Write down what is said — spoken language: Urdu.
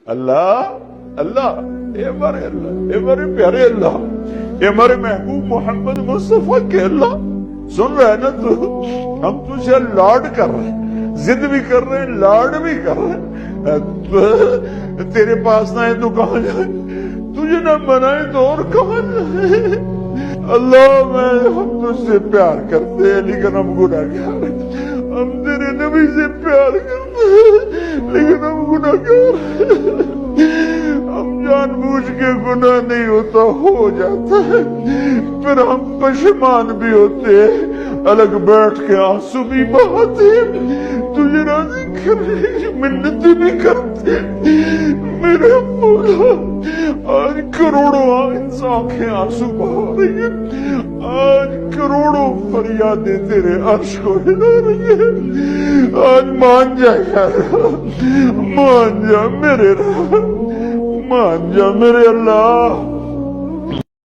اللہ اللہ، اے ہمارے اللہ، اے ہمارے پیارے اللہ، اے ہمارے محبوب محمد مصطفیٰ کے اللہ، سن رہے ہیں نا تو؟ ہم تجھے لاڈ کر رہے ہیں، ضد بھی کر رہے ہیں، لاڈ بھی کر رہے ہیں۔ تیرے پاس نہ ہے تو کہاں جائیں، تجھے نہ منائے تو اور کہاں جائیں۔ اللہ ہم تجھ سے پیار کرتے ہیں لیکن ہم گناہگار ہیں، ہم تیرے نبی سے پیار کرتے ہیں لیکن ہم گناہگار ہیں، ہم جان بوجھ کے گناہ نہیں ہوتا ہو جاتا ہے، پھر ہم پشیمان بھی ہوتے ہیں، الگ بیٹھ کے آنسو بھی بہاتے ہیں، تجھے راضی کرنے کی منتیں بھی کرتے ہیں۔ میرے مولا آج کروڑوں آنکھیں آنسو بہا رہی ہیں، آج کروڑوں فریادیں تیرے عرش کو ہلا رہی ہیں، آج مان جا یار، مان جا میرے رب، مان جا میرے اللہ۔